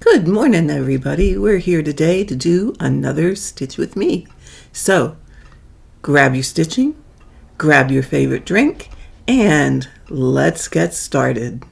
Good morning, everybody. We're here today to do another Stitch with Me. So, grab your stitching, grab your favorite drink, and let's get started.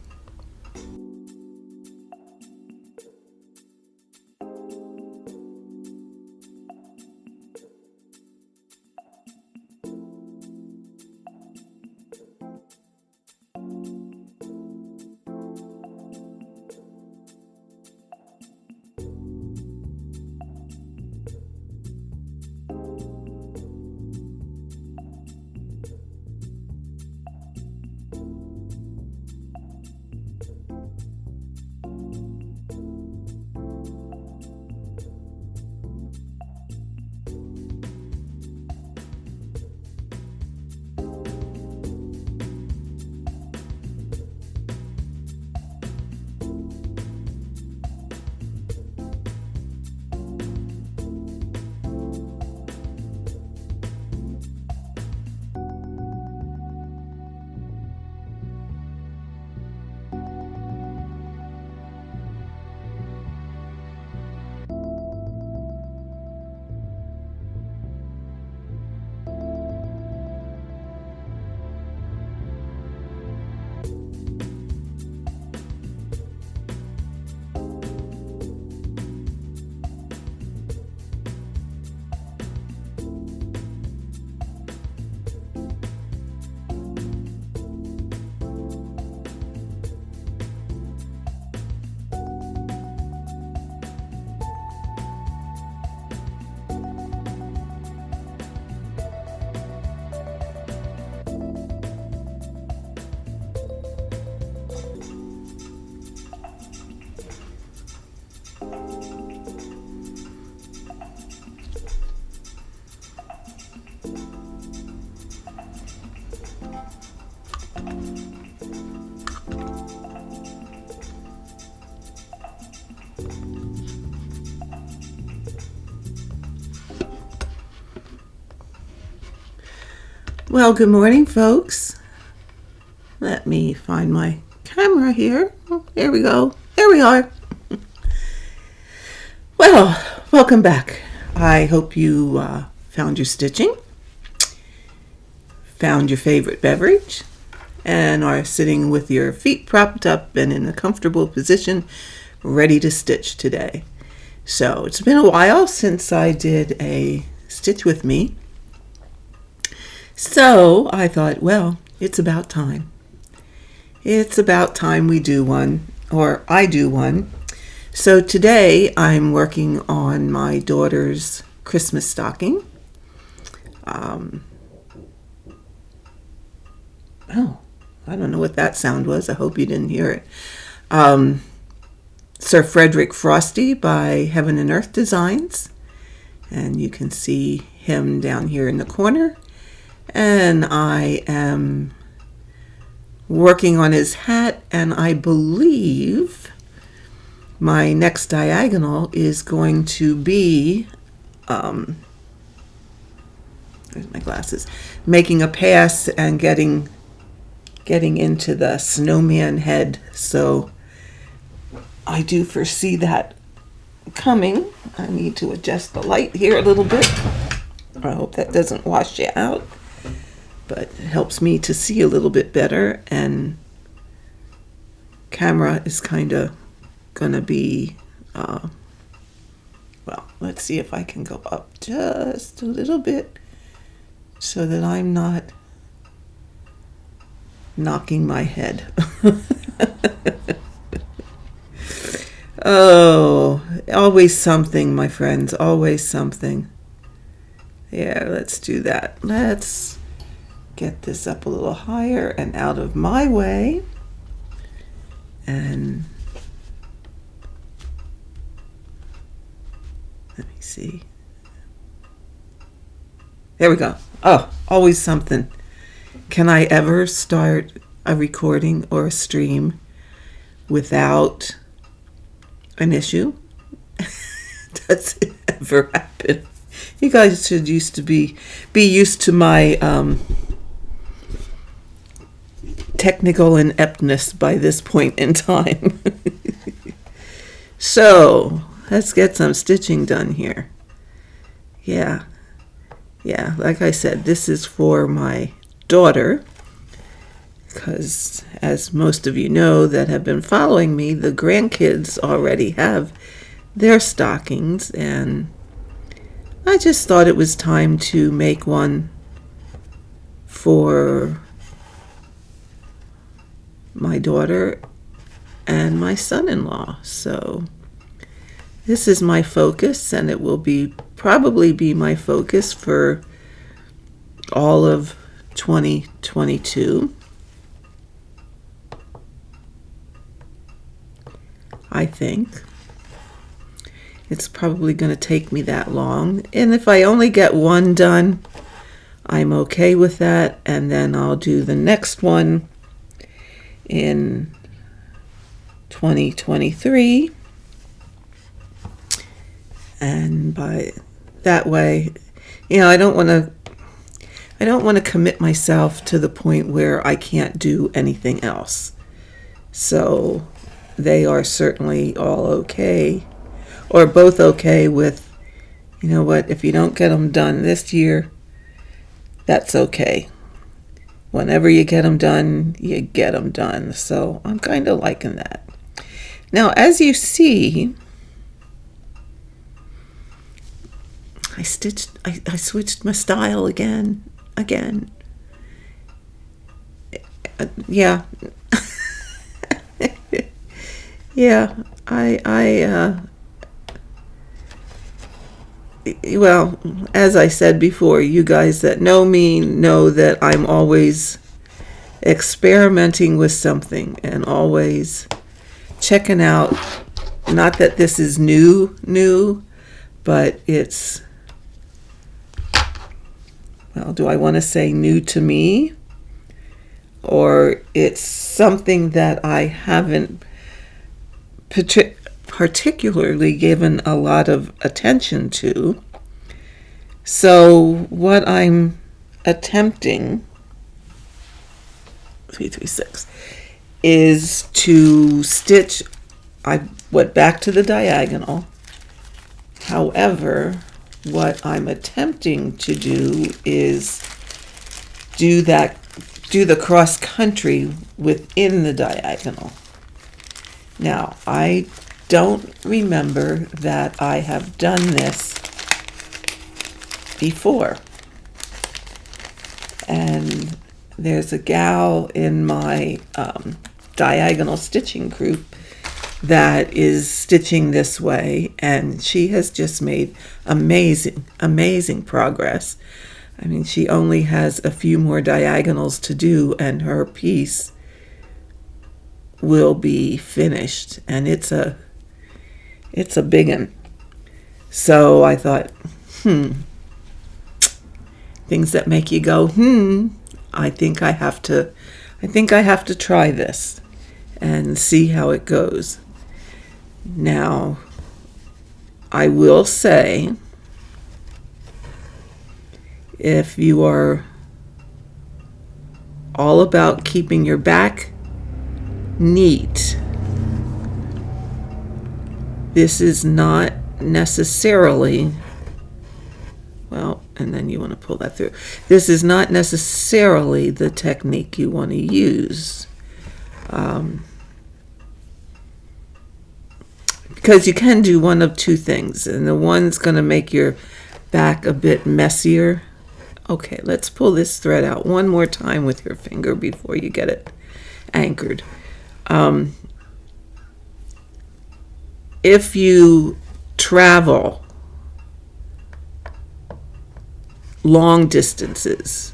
Well, good morning, folks. Let me find my camera here. Oh, here we go. There we are. Well, welcome back. I hope you found your stitching, found your favorite beverage, and are sitting with your feet propped up and in a comfortable position, ready to stitch today. So it's been a while since I did a Stitch with Me. So I thought, well, it's about time. It's about time we do one, or I do one. So today I'm working on my daughter's Christmas stocking. Oh, I don't know what that sound was. I hope you didn't hear it. Sir Frederick Frosty by Heaven and Earth Designs. And you can see him down here in the corner. And I am working on his hat, and I believe my next diagonal is going to be, where's my glasses, making a pass and getting into the snowman head. So I do foresee that coming. I need to adjust the light here a little bit. I hope that doesn't wash you out. But it helps me to see a little bit better, and camera is kind of gonna be, well, let's see if I can go up just a little bit so that I'm not knocking my head. Oh, always something, my friends, always something. Yeah, let's do that. Let's get this up a little higher and out of my way. And let me see. There we go. Oh, always something. Can I ever start a recording or a stream without an issue? Does it ever happen? You guys should used to be used to my technical ineptness by this point in time. So let's get some stitching done here. Yeah, like I said, this is for my daughter, because as most of you know that have been following me, the grandkids already have their stockings, and I just thought it was time to make one for my daughter and my son-in-law. So this is my focus, and it will probably be my focus for all of 2022. I think it's probably going to take me that long, and if I only get one done, I'm okay with that, and then I'll do the next one in 2023, and by that way, I don't want to commit myself to the point where I can't do anything else. So they are certainly all okay, or both okay with, if you don't get them done this year, that's okay. Whenever you get them done, you get them done. So I'm kind of liking that. Now, as you see, I switched my style again. Yeah. Yeah, well, as I said before, you guys that know me know that I'm always experimenting with something and always checking out. Not that this is new, but it's, well, do I want to say new to me? Or it's something that I haven't particularly given a lot of attention to. So what I'm attempting 336 is to stitch. I went back to the diagonal. However, what I'm attempting to do is do the cross country within the diagonal. Now, I don't remember that I have done this before. And there's a gal in my diagonal stitching group that is stitching this way, and she has just made amazing progress. I mean, she only has a few more diagonals to do, and her piece will be finished, and it's a big one. So I thought, things that make you go, I think I have to try this and see how it goes. Now, I will say, if you are all about keeping your back neat, this is not necessarily, well, and then you want to pull that through. This is not necessarily the technique you want to use. Because you can do one of two things, and the one's going to make your back a bit messier. Okay, let's pull this thread out one more time with your finger before you get it anchored. If you travel long distances,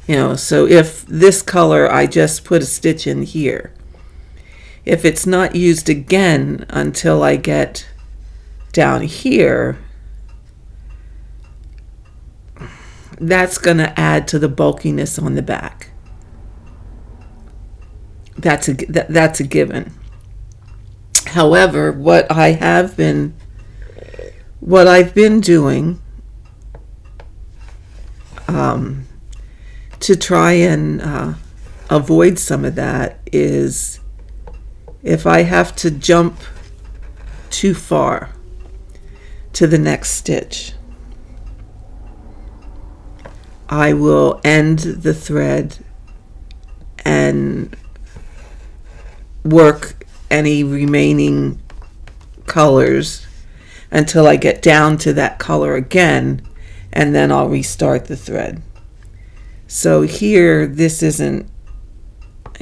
so if this color, I just put a stitch in here. If it's not used again until I get down here, that's going to add to the bulkiness on the back. That's a given. However, what I've been doing to try and avoid some of that is if I have to jump too far to the next stitch, I will end the thread and work any remaining colors until I get down to that color again, and then I'll restart the thread. So here,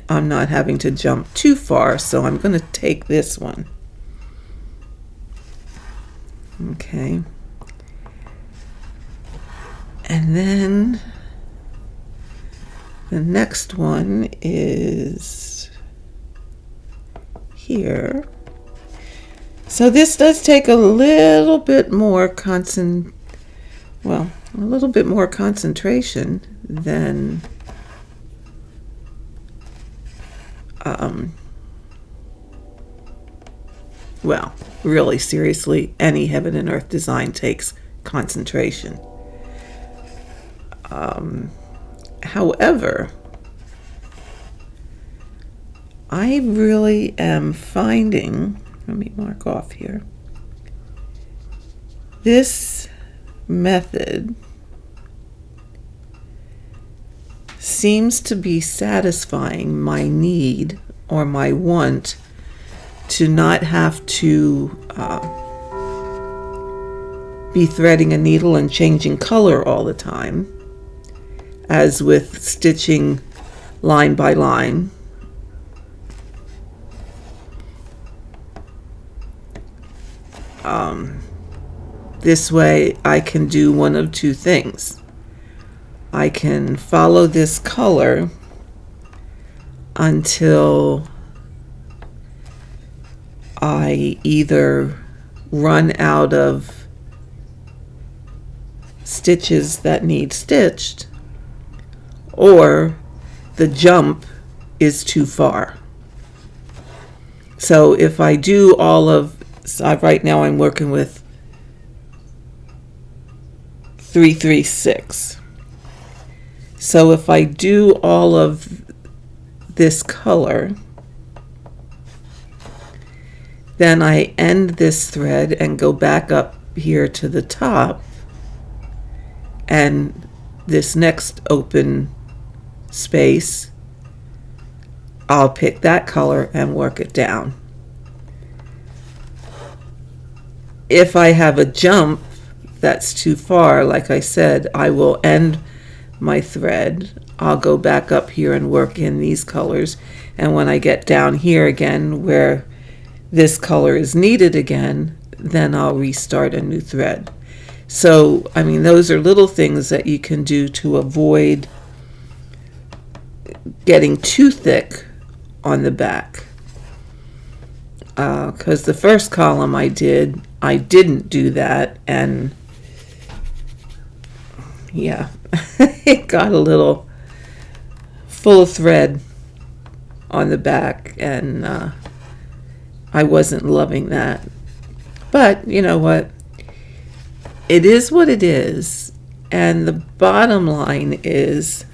I'm not having to jump too far, so I'm going to take this one. Okay. And then the next one is here. So this does take a little bit more concentration than really seriously, any heaven and earth design takes concentration. However, I really am finding, let me mark off here, this method seems to be satisfying my need or my want to not have to be threading a needle and changing color all the time, as with stitching line by line. This way I can do one of two things. I can follow this color until I either run out of stitches that need stitched, or the jump is too far. So if I do right now I'm working with 336. So if I do all of this color, then I end this thread and go back up here to the top, and this next open space, I'll pick that color and work it down. If I have a jump that's too far, like I said, I will end my thread. I'll go back up here and work in these colors, and when I get down here again where this color is needed again, then I'll restart a new thread. So, I mean, those are little things that you can do to avoid getting too thick on the back. Because the first column I didn't do that, and yeah, it got a little full of thread on the back, and I wasn't loving that. But you know what? It is what it is, and the bottom line is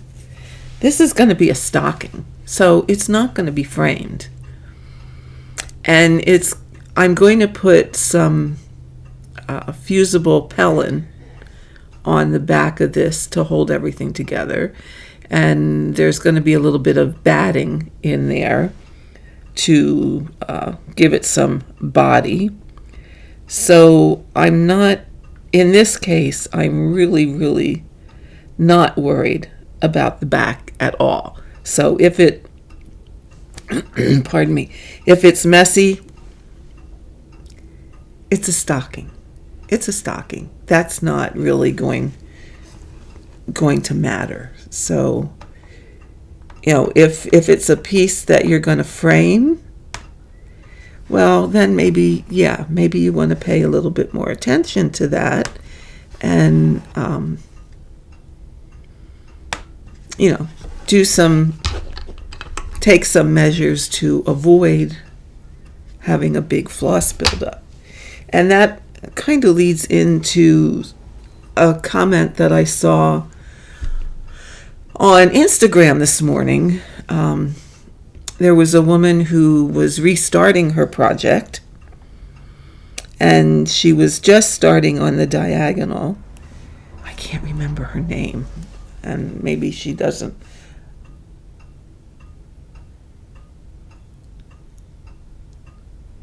this is going to be a stocking, so it's not going to be framed. And I'm going to put some fusible Pellin on the back of this to hold everything together, and there's going to be a little bit of batting in there to give it some body. So I'm not, in this case, I'm really not worried about the back at all. So if it pardon me, if it's messy, it's a stocking. It's a stocking. That's not really going to matter. So, you know, if it's a piece that you're going to frame, well, then maybe you want to pay a little bit more attention to that, and take some measures to avoid having a big floss buildup. And that kind of leads into a comment that I saw on Instagram this morning there was a woman who was restarting her project, and she was just starting on the diagonal. I can't remember her name, and maybe she doesn't.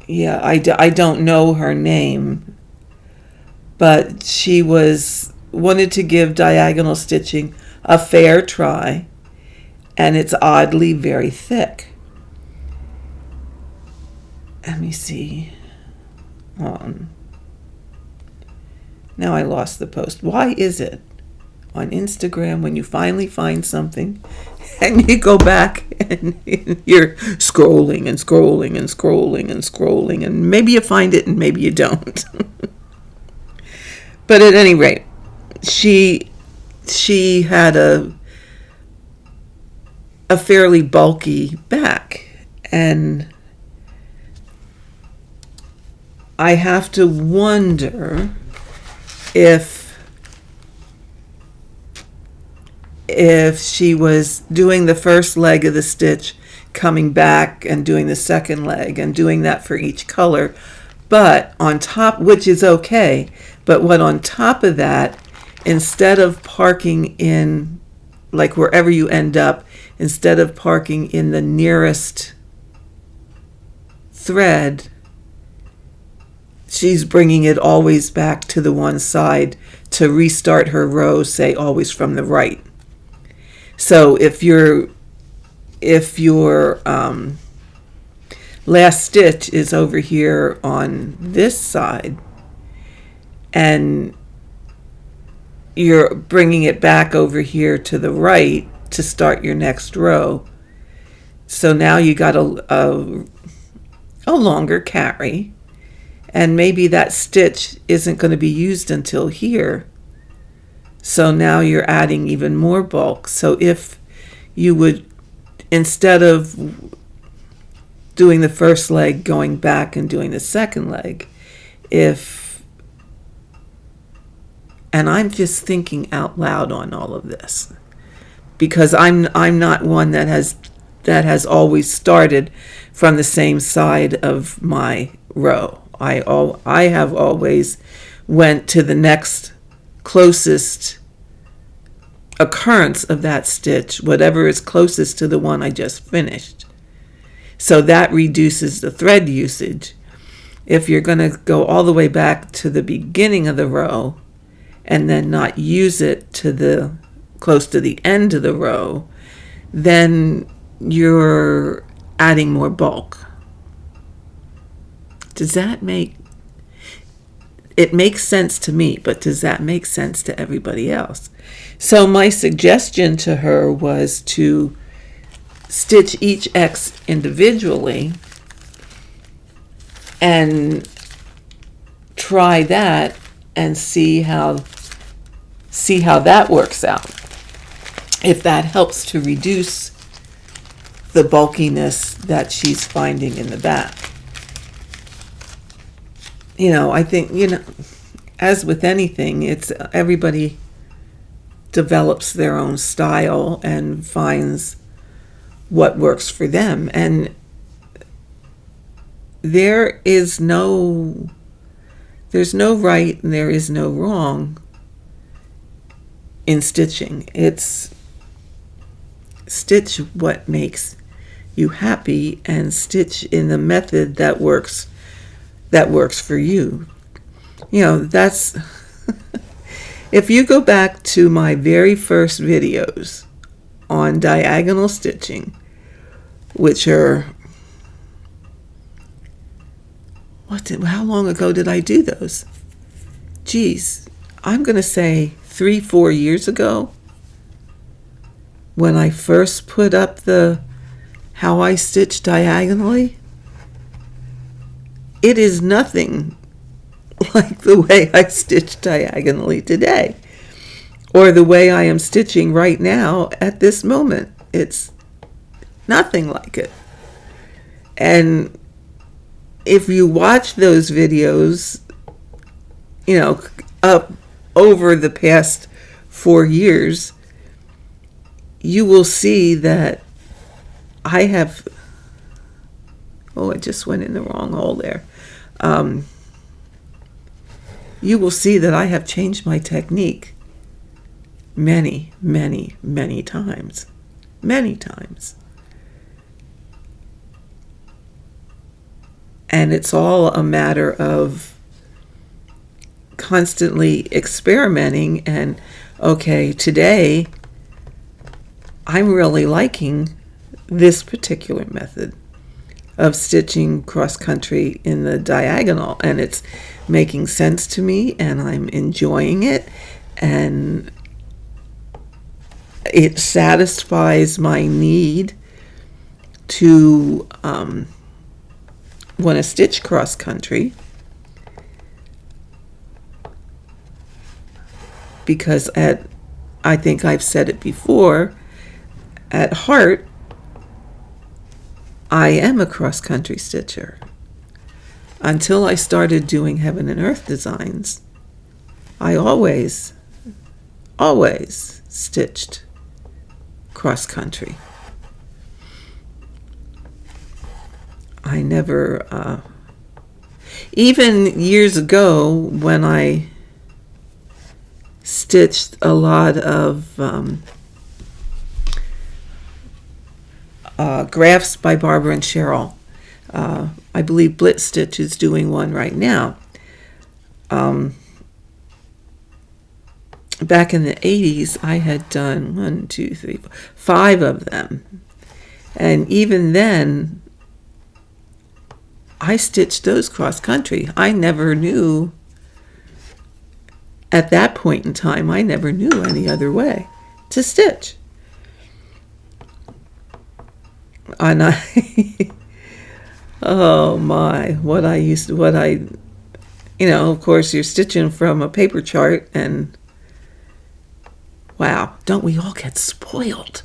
Yeah, I don't know her name, but she wanted to give diagonal stitching a fair try, and it's oddly very thick. Let me see. Now I lost the post. Why is it on Instagram when you finally find something and you go back and you're scrolling and scrolling and scrolling and scrolling, and maybe you find it and maybe you don't. But at any rate, she had a fairly bulky back, and I have to wonder if she was doing the first leg of the stitch, coming back and doing the second leg and doing that for each color, but on top, which is okay, but what on top of that, instead of parking in, like wherever you end up, instead of parking in the nearest thread, she's bringing it always back to the one side to restart her row, say always from the right. So if your last stitch is over here on this side, and you're bringing it back over here to the right to start your next row, so now you got a longer carry, and maybe that stitch isn't going to be used until here. So now you're adding even more bulk. So if you would, instead of doing the first leg, going back and doing the second leg, and I'm just thinking out loud on all of this, because I'm not one that has always started from the same side of my row. I have always went to the next closest occurrence of that stitch, whatever is closest to the one I just finished. So that reduces the thread usage. If you're going to go all the way back to the beginning of the row and then not use it to the close to the end of the row, then you're adding more bulk. Does that make it makes sense to me, but does that make sense to everybody else? So my suggestion to her was to stitch each X individually and try that and see how that works out. If that helps to reduce the bulkiness that she's finding in the back. I think, as with anything, it's everybody develops their own style and finds what works for them. And there's no right and there is no wrong in stitching. It's stitch what makes you happy and stitch in the method that works for you. That's if you go back to my very first videos on diagonal stitching, which are how long ago did I do those? Geez, I'm going to say 3-4 years ago, when I first put up the how I stitch diagonally. It is nothing like the way I stitch diagonally today, or the way I am stitching right now at this moment. It's nothing like it. And if you watch those videos, up over the past 4 years, you will see that I have Oh, it just went in the wrong hole there. You will see that I have changed my technique many, many, many times. Many times. And it's all a matter of constantly experimenting and, okay, today I'm really liking this particular method of stitching cross country in the diagonal, and it's making sense to me and I'm enjoying it, and it satisfies my need to want to stitch cross country, because I think I've said it before, at heart I am a cross country stitcher. Until I started doing Heaven and Earth designs, I always stitched cross country. I never, even years ago when I stitched a lot of grafts by Barbara and Cheryl. I believe Blitz Stitch is doing one right now. Back in the 80s, I had done 5 of them. And even then, I stitched those cross country. I never knew, at that point in time, I never knew any other way to stitch. And oh my, of course you're stitching from a paper chart, and wow, don't we all get spoiled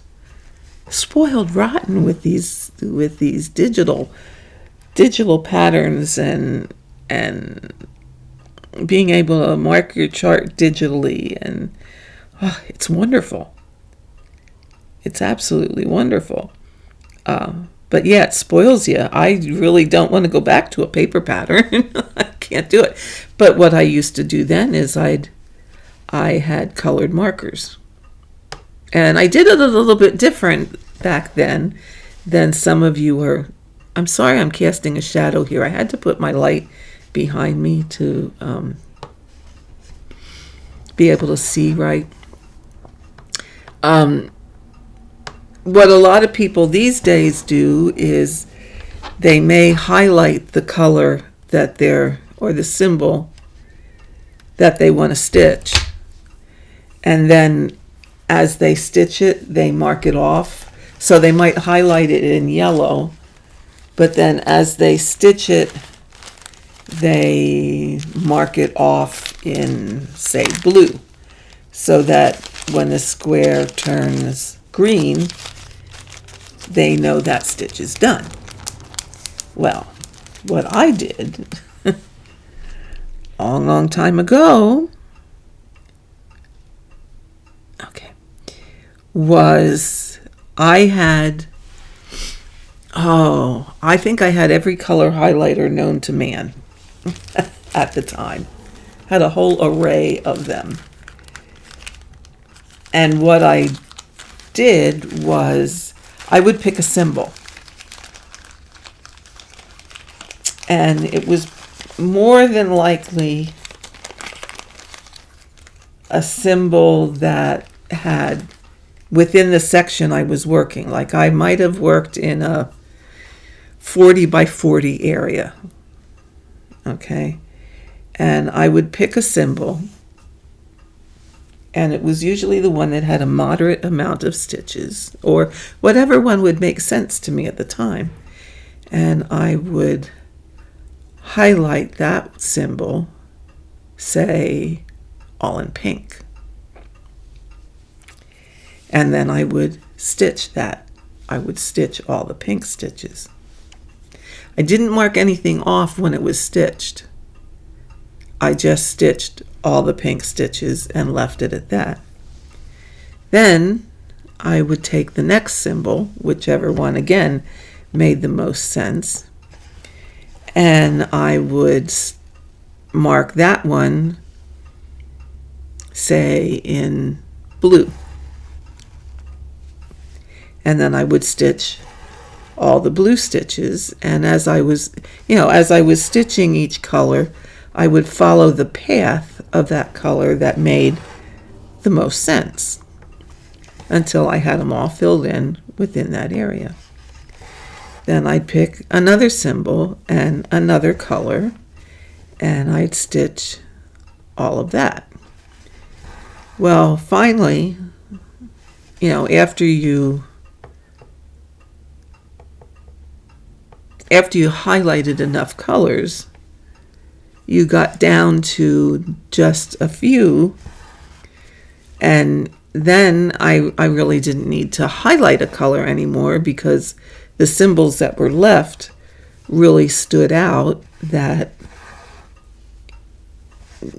rotten with these digital patterns and being able to mark your chart digitally, and it's wonderful. It's absolutely wonderful. But yeah, it spoils you. I really don't want to go back to a paper pattern. I can't do it. But what I used to do then is I had colored markers. And I did it a little bit different back then than some of you are. I'm sorry I'm casting a shadow here. I had to put my light behind me to be able to see right. What a lot of people these days do is they may highlight the color or the symbol that they want to stitch. And then as they stitch it, they mark it off. So they might highlight it in yellow, but then as they stitch it, they mark it off in, say, blue, so that when the square turns green, they know that stitch is done. Well, what I did a long time ago, was I think I had every color highlighter known to man at the time. Had a whole array of them. And what I did was I would pick a symbol. And it was more than likely a symbol that had, within the section I was working, like I might have worked in a 40 by 40 area. Okay. And I would pick a symbol, and it was usually the one that had a moderate amount of stitches, or whatever one would make sense to me at the time. And I would highlight that symbol, say, all in pink. And then I would stitch that. I would stitch all the pink stitches. I didn't mark anything off when it was stitched. I just stitched all the pink stitches and left it at that. Then I would take the next symbol, whichever one again made the most sense, and I would mark that one, say, in blue. And then I would stitch all the blue stitches. And as I was stitching each color, I would follow the path of that color that made the most sense until I had them all filled in within that area. Then I'd pick another symbol and another color, and I'd stitch all of that. Well, finally, after you highlighted enough colors, you got down to just a few, and then I really didn't need to highlight a color anymore because the symbols that were left really stood out, that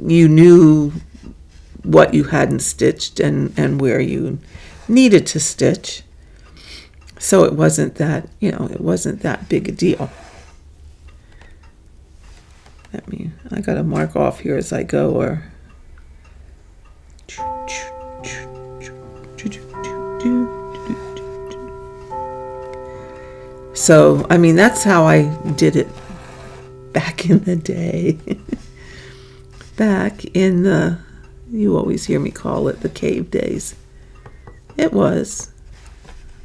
you knew what you hadn't stitched and where you needed to stitch. So it wasn't that, it wasn't that big a deal. I got to mark off here as I go, or so, that's how I did it back in the day. Back in the, you always hear me call it the cave days. It was.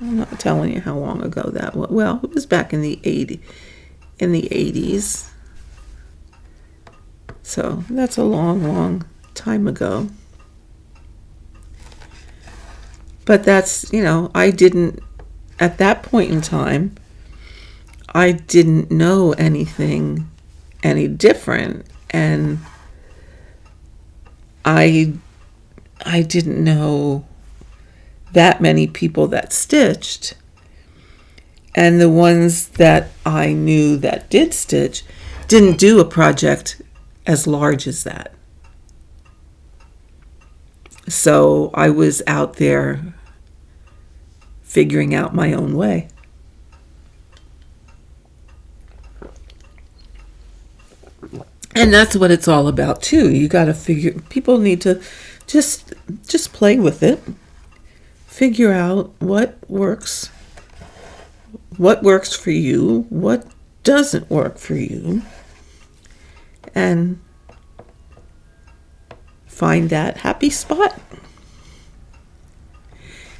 I'm not telling you how long ago that was. Well, it was back in the 80s. So that's a long, long time ago. But that's, I didn't, at that point in time, I didn't know anything any different. And I didn't know that many people that stitched. And the ones that I knew that did stitch didn't do a project as large as that. So I was out there figuring out my own way. And that's what it's all about too. You got to people need to just play with it. Figure out what works for you, what doesn't work for you, and find that happy spot.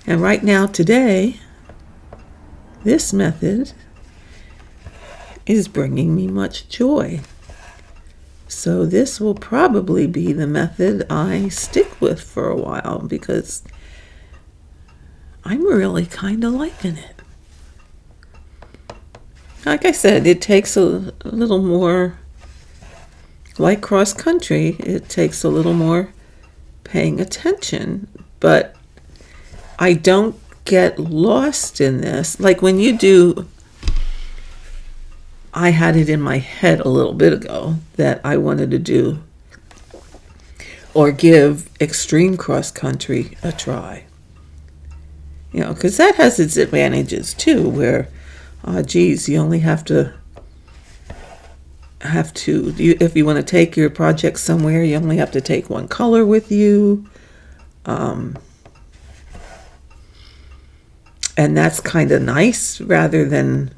And right now, today, this method is bringing me much joy. So this will probably be the method I stick with for a while, because I'm really kind of liking it. Like I said, it takes a little more, like cross country, it takes a little more paying attention, but I don't get lost in this. Like when you do, I had it in my head a little bit ago that I wanted to do or give extreme cross country a try. Because that has its advantages too, where, you only have to, if you want to take your project somewhere, you only have to take one color with you. And that's kind of nice, rather than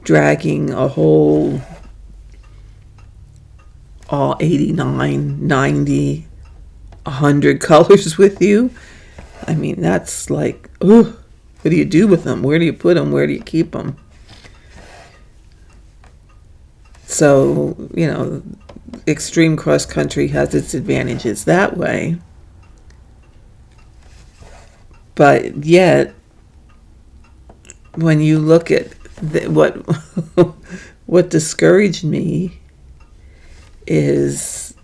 dragging a whole, all 89, 90, 100 colors with you. That's like, what do you do with them? Where do you put them? Where do you keep them? So, extreme cross country has its advantages that way. But yet, when you look at what discouraged me is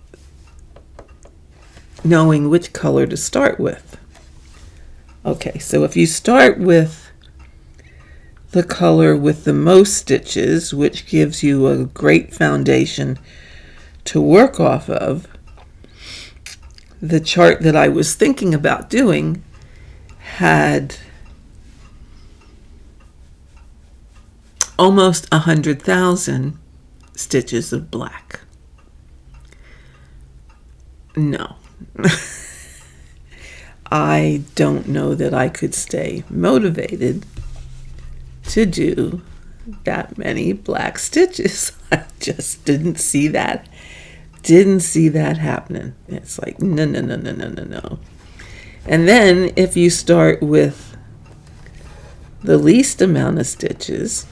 knowing which color to start with. Okay, so if you start with the color with the most stitches, which gives you a great foundation to work off of, the chart that I was thinking about doing had almost 100,000 stitches of black. No. I don't know that I could stay motivated to do that many black stitches. I just didn't see that happening. It's like no. And then if you start with the least amount of stitches,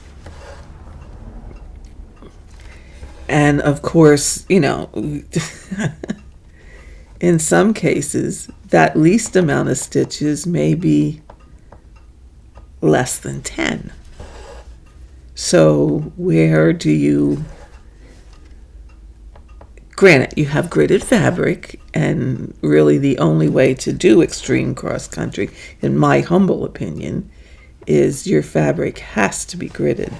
and of course, in some cases, that least amount of stitches may be less than 10. So where do you... Granted, you have gridded fabric, and really the only way to do extreme cross country, in my humble opinion, is your fabric has to be gridded.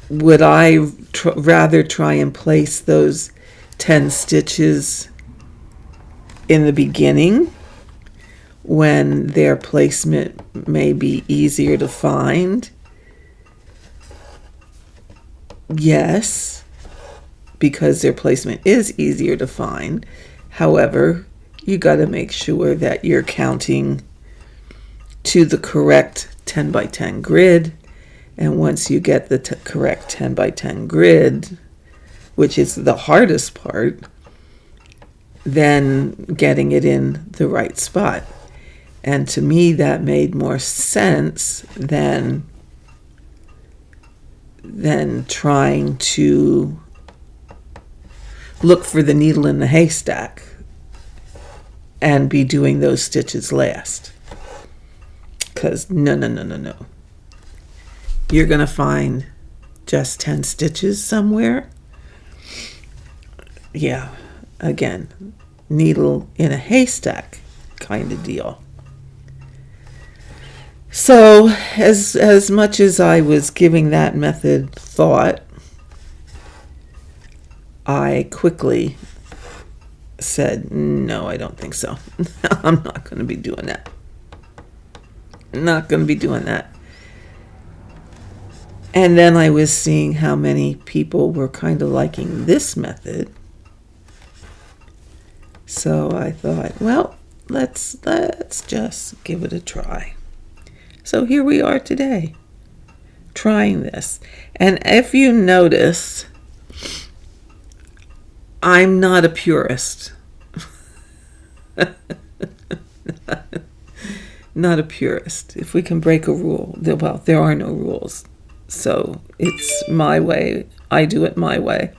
Would I rather try and place those 10 stitches in the beginning when their placement may be easier to find? Yes, because their placement is easier to find. However, you got to make sure that you're counting to the correct 10 by 10 grid. And once you get the correct 10 by 10 grid, which is the hardest part, then getting it in the right spot. And to me, that made more sense than trying to look for the needle in the haystack and be doing those stitches last. Because no. You're going to find just 10 stitches somewhere. Yeah, again, needle in a haystack kind of deal. So as much as I was giving that method thought, I quickly said, no, I don't think so. I'm not going to be doing that. Not going to be doing that. And then I was seeing how many people were kind of liking this method. So I thought, well, let's just give it a try. So here we are today, trying this. And if you notice, I'm not a purist. Not a purist. If we can break a rule, well, there are no rules. So it's my way. I do it my way.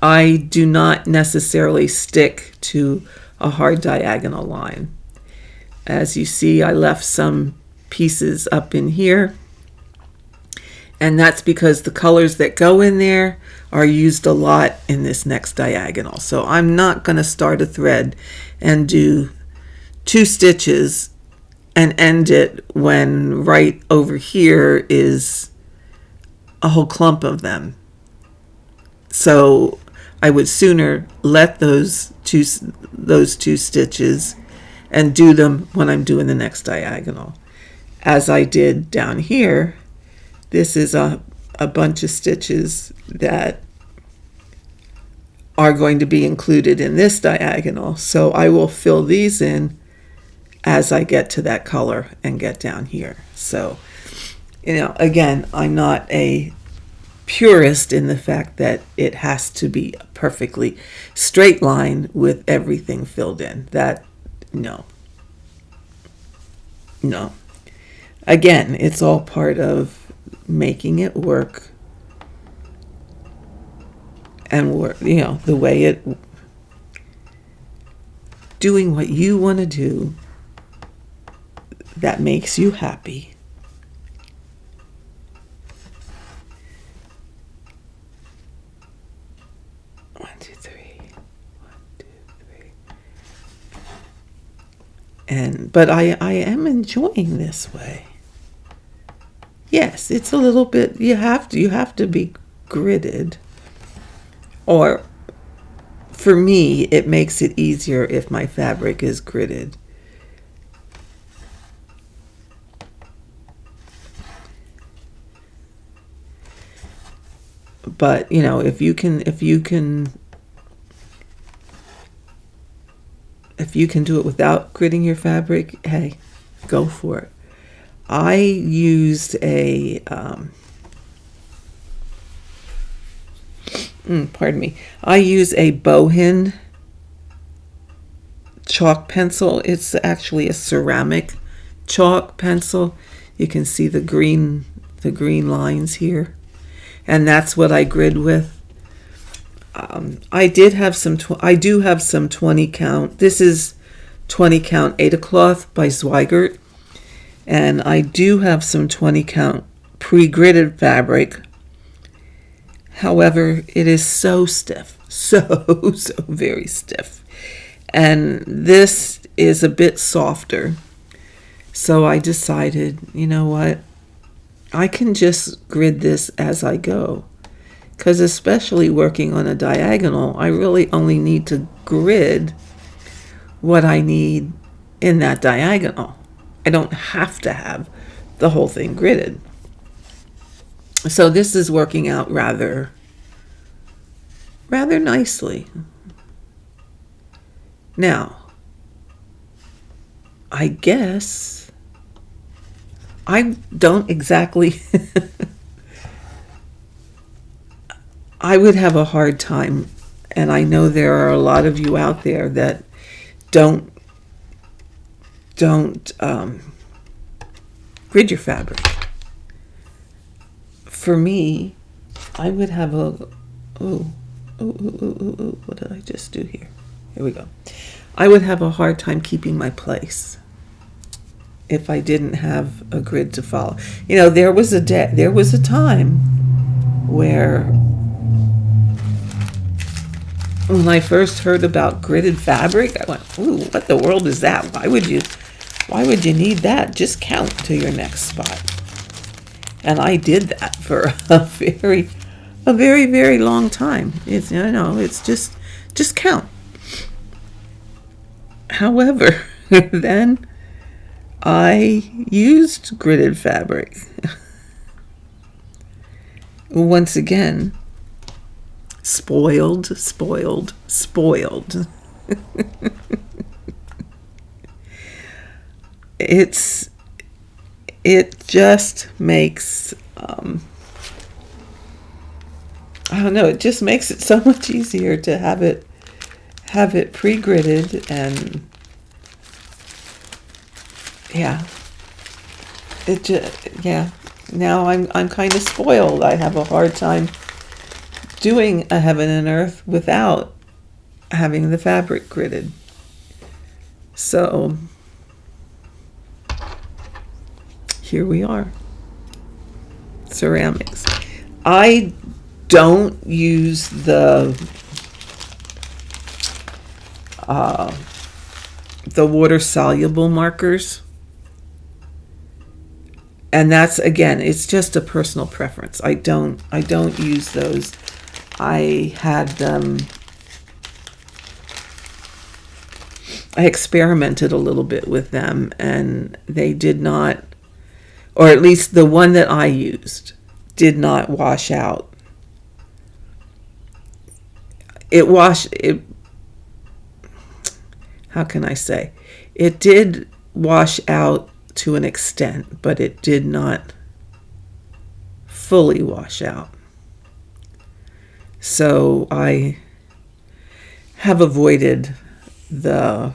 I do not necessarily stick to a hard diagonal line. As you see, I left some pieces up in here. And that's because the colors that go in there are used a lot in this next diagonal. So I'm not going to start a thread and do 2 stitches and end it when right over here is a whole clump of them. So I would sooner let those two stitches and do them when I'm doing the next diagonal. As I did down here, this is a bunch of stitches that are going to be included in this diagonal. So I will fill these in as I get to that color and get down here. So, again, I'm not a purist in the fact that it has to be a perfectly straight line with everything filled in. That, no. Again, it's all part of making it work and work, the way it, doing what you want to do that makes you happy. One, two, three. But I am enjoying this way. Yes, it's a little bit, you have to be gridded. Or for me, it makes it easier if my fabric is gridded. But you know, if you can do it without gridding your fabric, hey, go for it. I used a I use a Bohin chalk pencil. It's actually a ceramic chalk pencil. You can see the green lines here, and that's what I grid with. I do have some 20 count. This is 20 count Ada cloth by Zweigert, and I do have some 20 count pre-gridded fabric. However, it is so stiff, so very stiff, and this is a bit softer. So I decided, you know what, I can just grid this as I go. Because especially working on a diagonal, I really only need to grid what I need in that diagonal. I don't have to have the whole thing gridded. So this is working out rather nicely. Now, I guess I don't exactly... I would have a hard time, and I know there are a lot of you out there that don't grid your fabric. For me, I would have a what did I just do here? Here we go. I would have a hard time keeping my place if I didn't have a grid to follow. You know, there was a time where, when I first heard about gridded fabric, I went, "Ooh, what the world is that? Why would you need that? Just count to your next spot." And I did that for a very, very long time. It's, you know, it's just count. However, then I used gridded fabric. Once again, spoiled. It just makes, I don't know, it just makes it so much easier to have it pre-gridded, and now I'm kind of spoiled. I have a hard time doing a heaven and earth without having the fabric gridded. So here we are. Ceramics. I don't use the water soluble markers. And that's, again, it's just a personal preference. I don't use those. I experimented a little bit with them, and they did not, or at least the one that I used, did not wash out. How can I say? It did wash out to an extent, but it did not fully wash out. So I have avoided the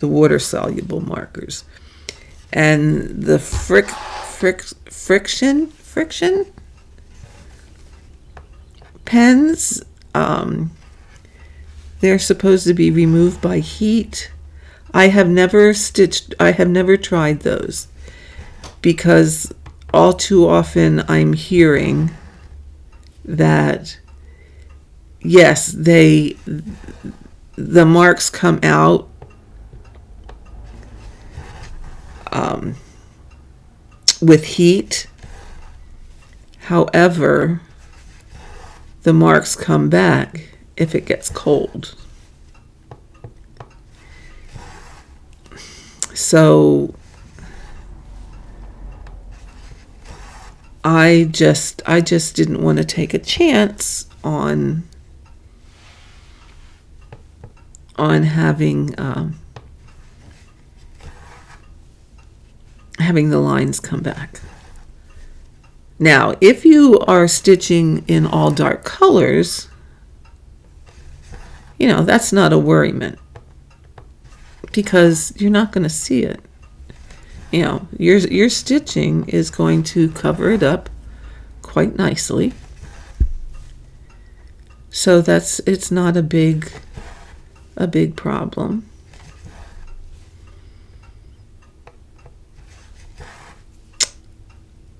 water soluble markers, and the friction pens, they're supposed to be removed by heat. I have never tried those, because all too often I'm hearing that, yes, the marks come out with heat. However, the marks come back if it gets cold. So I just didn't want to take a chance on having having the lines come back. Now, if you are stitching in all dark colors, that's not a worriment, because you're not going to see it. Your stitching is going to cover it up quite nicely. So it's not a big problem.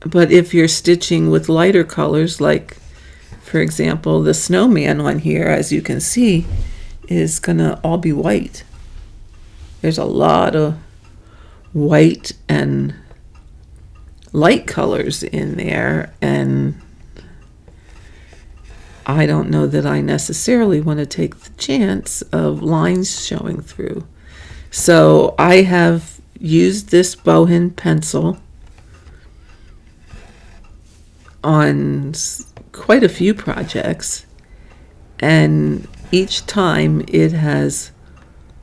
But if you're stitching with lighter colors, like, for example, the snowman on here, as you can see, is gonna all be white. There's a lot of white and light colors in there, and I don't know that I necessarily want to take the chance of lines showing through. So I have used this bowhin pencil on quite a few projects, and each time it has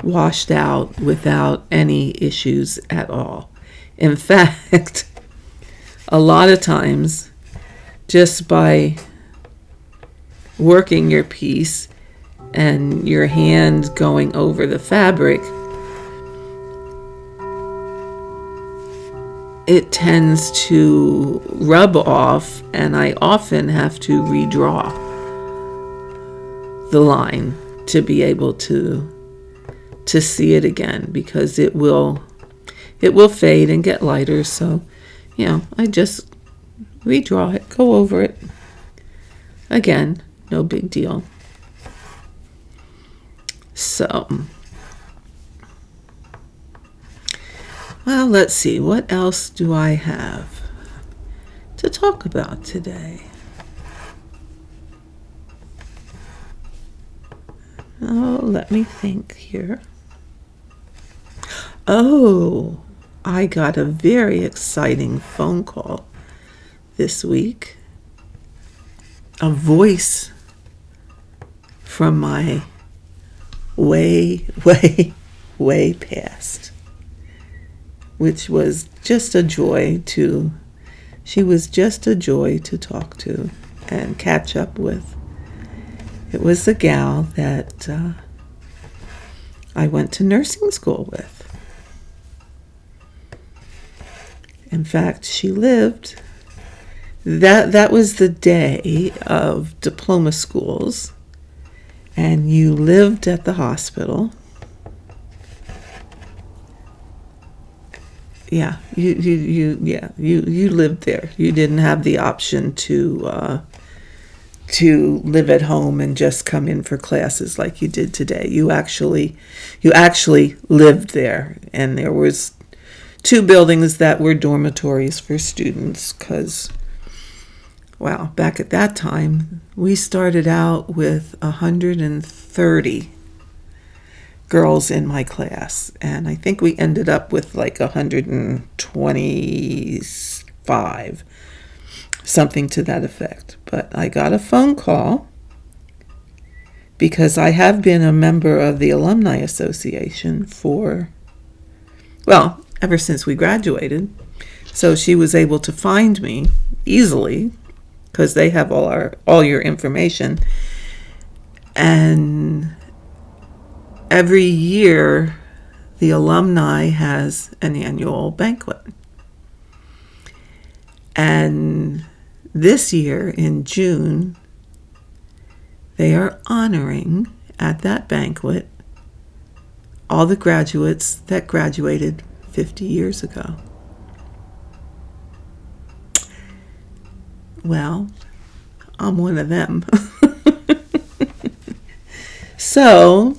washed out without any issues at all. In fact, a lot of times, just by working your piece and your hand going over the fabric, it tends to rub off, and I often have to redraw the line to be able to see it again, because it will fade and get lighter. So I just redraw it, go over it again, no big deal. So, well, let's see, what else do I have to talk about today? Oh, let me think here. Oh, I got a very exciting phone call this week. A voice from my way past, which was just a joy to, she was just a joy to talk to and catch up with. It was the gal that I went to nursing school with. In fact, she lived, that was the day of diploma schools, and you lived at the hospital. Yeah, you lived there. You didn't have the option to live at home and just come in for classes like you did today. You actually lived there, and there was 2 buildings that were dormitories for students, because, well, back at that time, we started out with 130 girls in my class, and I think we ended up with like 125, something to that effect. But I got a phone call, because I have been a member of the Alumni Association for, well, ever since we graduated. So she was able to find me easily, because they have all your information. And every year, the Alumni has an annual banquet. And this year, in June, they are honoring at that banquet all the graduates that graduated 50 years ago. Well, I'm one of them. So,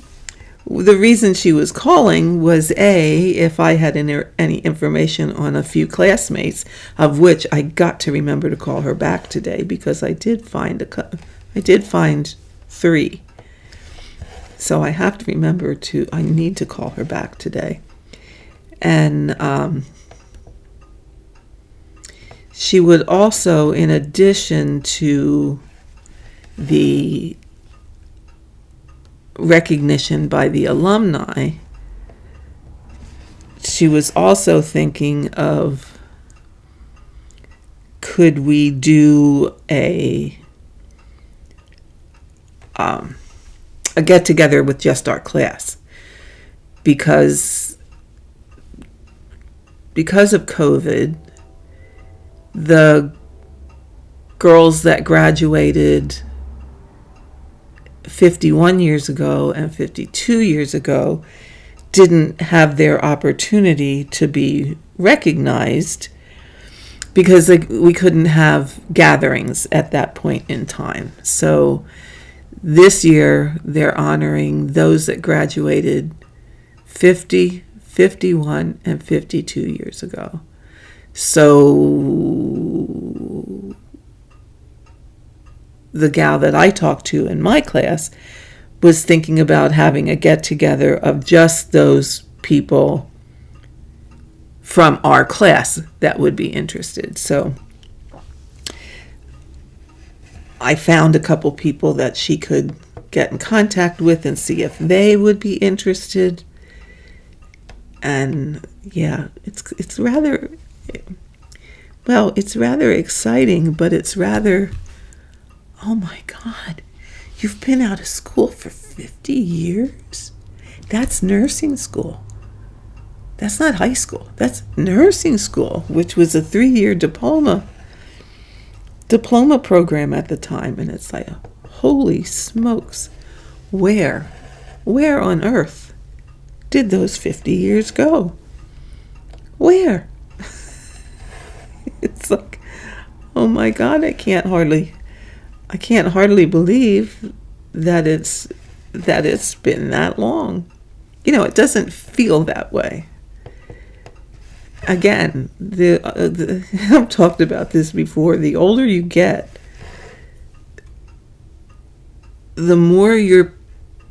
the reason she was calling was if I had any information on a few classmates, of which I got to remember to call her back today, because I did find 3. So I have to remember I need to call her back today. And she would also, in addition to the recognition by the alumni, she was also thinking of, could we do a get-together with just our class? Because of COVID, the girls that graduated 51 years ago and 52 years ago didn't have their opportunity to be recognized because we couldn't have gatherings at that point in time. So this year they're honoring those that graduated 50, 51, and 52 years ago. So the gal that I talked to in my class was thinking about having a get-together of just those people from our class that would be interested. So I found a couple people that she could get in contact with and see if they would be interested. And yeah, it's rather exciting, but it's rather, oh my God, you've been out of school for 50 years? That's nursing school. That's not high school. That's nursing school, which was a 3-year diploma program at the time. And it's like, holy smokes, where on earth did those 50 years go? Where? It's like, oh my God, I can't hardly believe that it's been that long. You know, it doesn't feel that way. Again, I've talked about this before. The older you get, the more your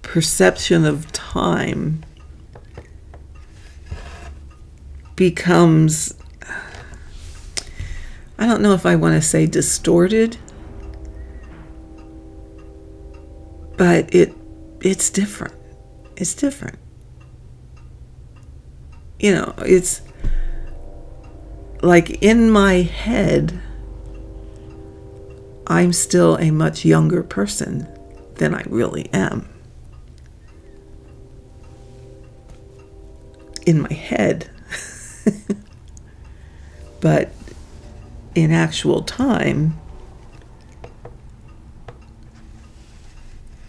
perception of time becomes, I don't know if I want to say distorted, but it's different. It's different. You know, it's like in my head, I'm still a much younger person than I really am. In my head. But in actual time,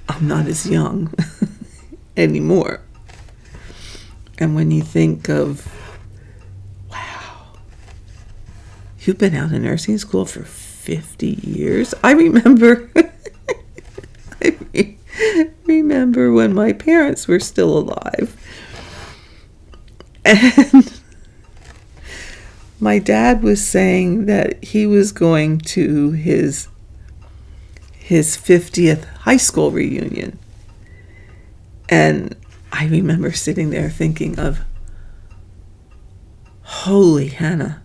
I'm not as young anymore. And when you think of, wow, you've been out of nursing school for 50 years. I remember, remember when my parents were still alive. And my dad was saying that he was going to his 50th high school reunion. And I remember sitting there thinking of, holy Hannah,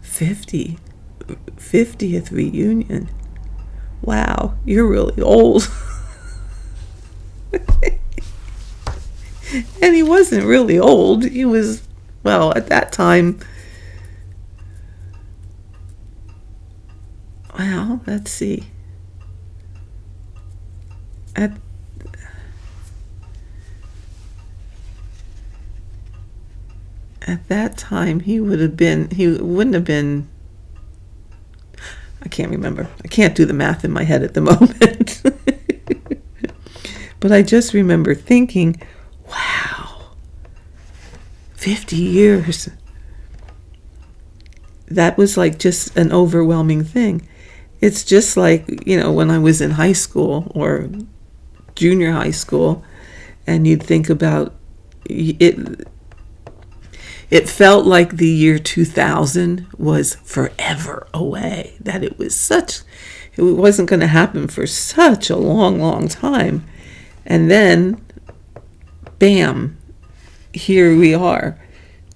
50th reunion. Wow, you're really old. And he wasn't really old. He was, well, at that time, well, let's see. At that time, he wouldn't have been, I can't remember. I can't do the math in my head at the moment. But I just remember thinking, wow, 50 years. That was like just an overwhelming thing. It's just like, you know, when I was in high school or junior high school, and you'd think about it. It felt like the year 2000 was forever away, that it wasn't going to happen for such a long, long time. And then, bam, here we are,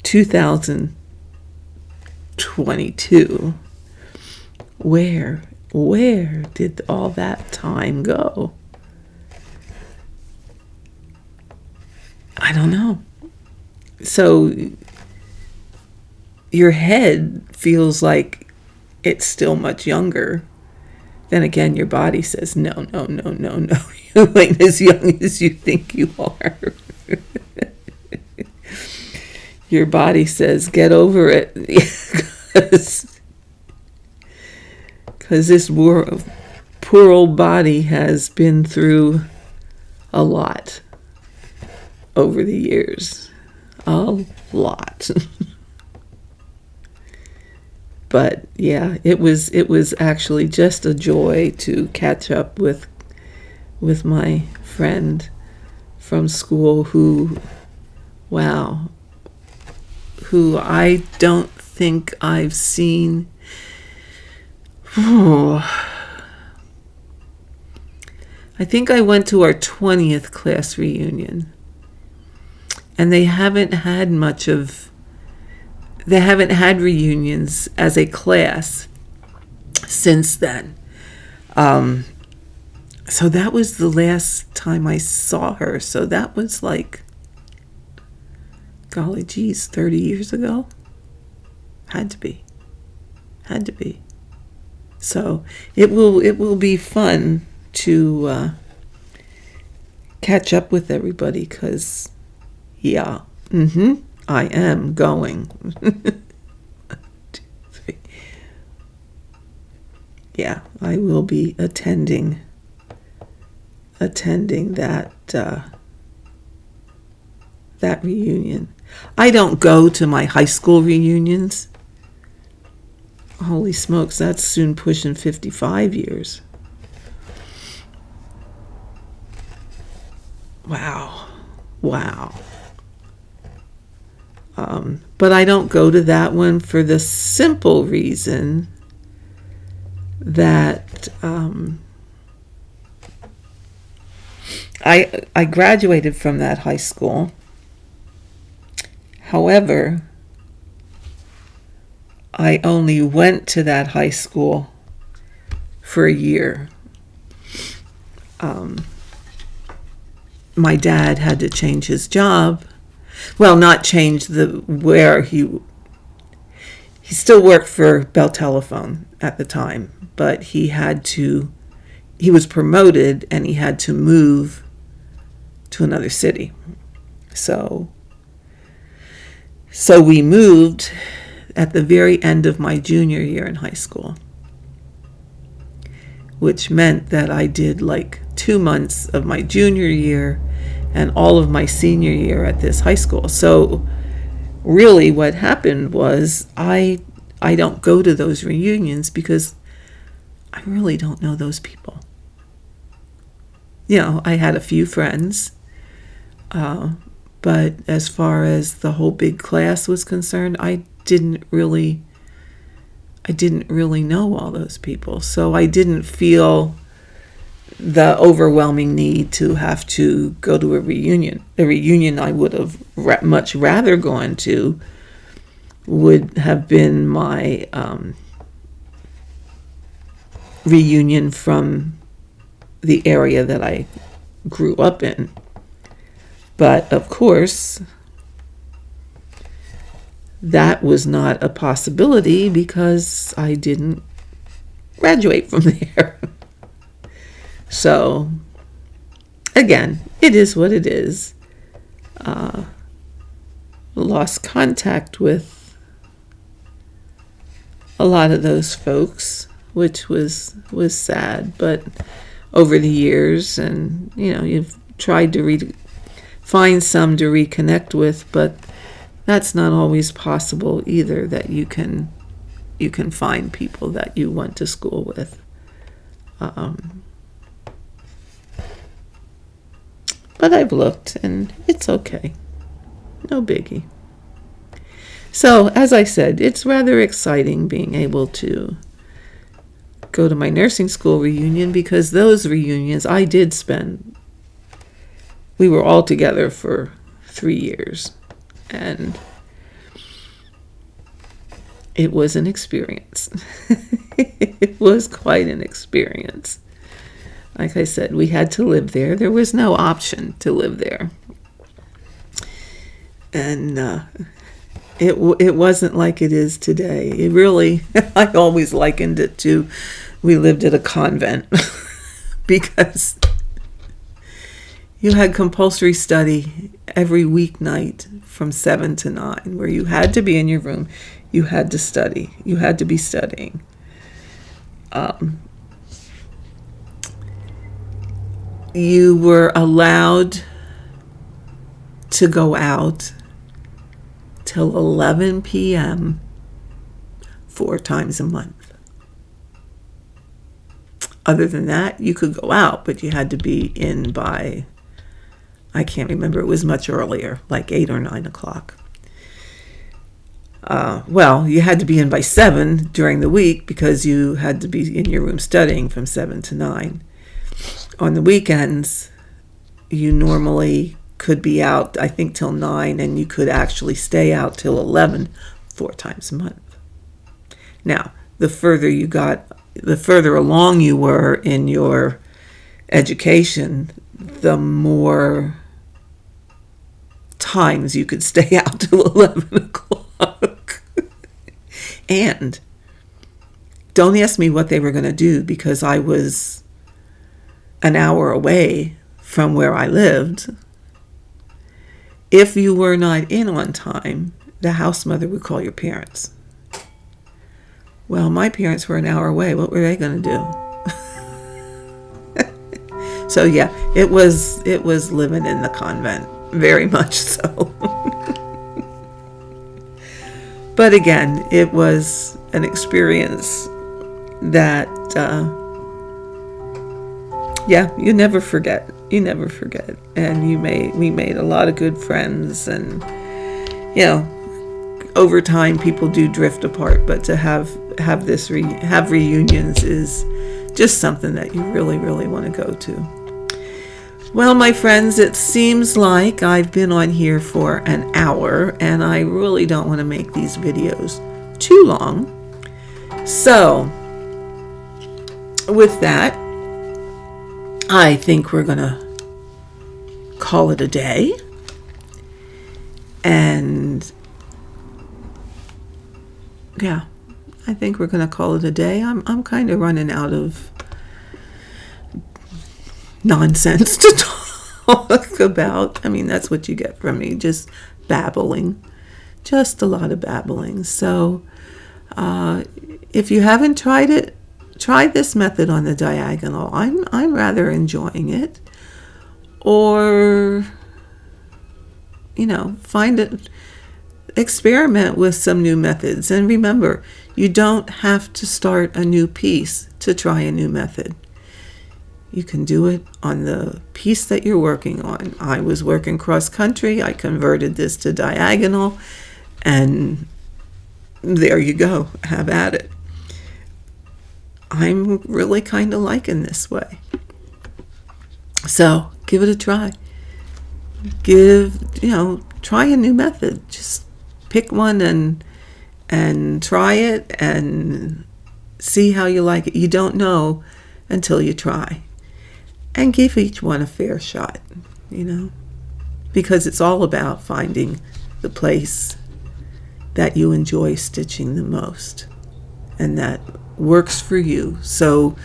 2020. 22. Where did all that time go? I don't know. So your head feels like it's still much younger. Then again, your body says, no. You ain't as young as you think you are. Your body says, get over it. Because this poor old body has been through a lot over the years. A lot. But yeah, it was actually just a joy to catch up with my friend from school who I don't think I've seen. I think I went to our 20th class reunion, and they haven't had reunions as a class since then. So that was the last time I saw her. So that was like, golly geez, 30 years ago? Had to be. So it will be fun to catch up with everybody, because I am going. 1, 2, 3. Yeah, I will be attending that reunion. I don't go to my high school reunions. Holy smokes, that's soon pushing 55 years. Wow. But I don't go to that one for the simple reason that I graduated from that high school. However, I only went to that high school for a year. My dad had to change his job. Well, not change where he still worked for Bell Telephone at the time, but he was promoted and he had to move to another city. So we moved at the very end of my junior year in high school, which meant that I did like 2 months of my junior year and all of my senior year at this high school. So really what happened was I don't go to those reunions because I really don't know those people. I had a few friends, but as far as the whole big class was concerned, I didn't really know all those people. So I didn't feel the overwhelming need to have to go to a reunion. The reunion I would have much rather gone to would have been my reunion from the area that I grew up in. But of course, that was not a possibility because I didn't graduate from there. So, again, it is what it is. Lost contact with a lot of those folks, which was sad. But over the years, and you've tried to find some to reconnect with, but that's not always possible either. That you can find people that you went to school with. But I've looked, and it's okay. No biggie. So, as I said, it's rather exciting being able to go to my nursing school reunion, because those reunions I did spend, we were all together for 3 years. And it was an experience. It was quite an experience. Like I said, we had to live there. There was no option to live there. And it wasn't like it is today. It really, I always likened it to, we lived at a convent because you had compulsory study every weeknight from 7 to 9, where you had to be in your room. You had to study. You had to be studying. You were allowed to go out till 11 p.m. 4 times a month. Other than that, you could go out, but you had to be in by, I can't remember, it was much earlier, like 8 or 9 o'clock. Well, you had to be in by 7 during the week because you had to be in your room studying from 7 to 9. On the weekends, you normally could be out, I think, till 9, and you could actually stay out till 11 4 times a month. Now, the further along you were in your education, the more times you could stay out till 11 o'clock. And don't ask me what they were going to do, because I was an hour away from where I lived. If you were not in on time, the house mother would call your parents. Well, my parents were an hour away. What were they going to do? So yeah, it was living in the convent, very much so. But again, it was an experience that, you never forget. You never forget. And we made a lot of good friends, and, over time people do drift apart, but to have reunions is just something that you really, really want to go to. Well, my friends, it seems like I've been on here for an hour, and I really don't want to make these videos too long. So, with that, I think we're going to call it a day. And yeah, I think we're going to call it a day. I'm kind of running out of nonsense to talk about. I mean, that's what you get from me, just babbling, just a lot of babbling. So if you haven't tried it, try this method on the diagonal. I'm rather enjoying it. Or, find it, experiment with some new methods. And remember, you don't have to start a new piece to try a new method. You can do it on the piece that you're working on. I was working cross country. I converted this to diagonal, and there you go. Have at it. I'm really kind of liking this way. So give it a try. Try a new method. Just pick one and try it and see how you like it. You don't know until you try. And give each one a fair shot, because it's all about finding the place that you enjoy stitching the most and that works for you. So,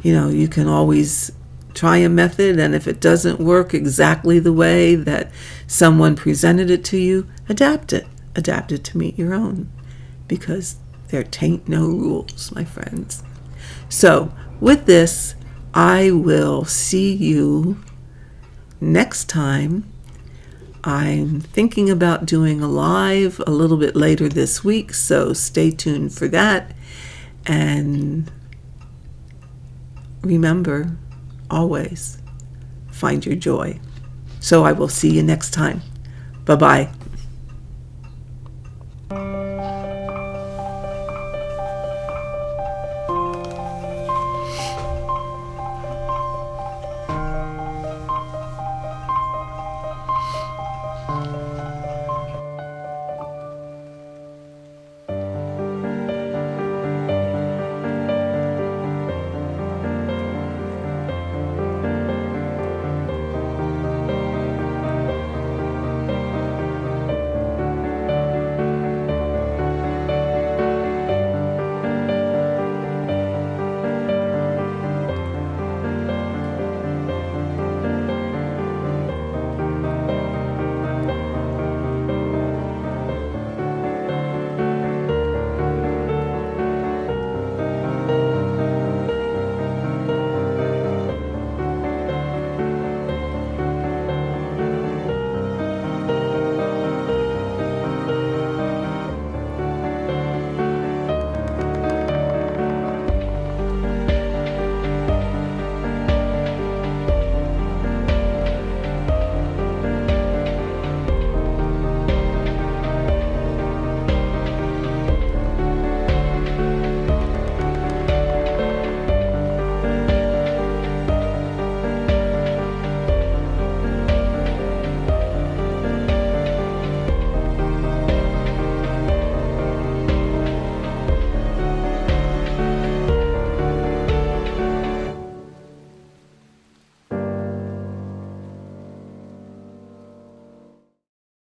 you can always try a method, and if it doesn't work exactly the way that someone presented it to you, adapt it to meet your own, because there tain't no rules, my friends. So with this, I will see you next time. I'm thinking about doing a live a little bit later this week, so stay tuned for that. And remember, always find your joy. So I will see you next time. Bye-bye.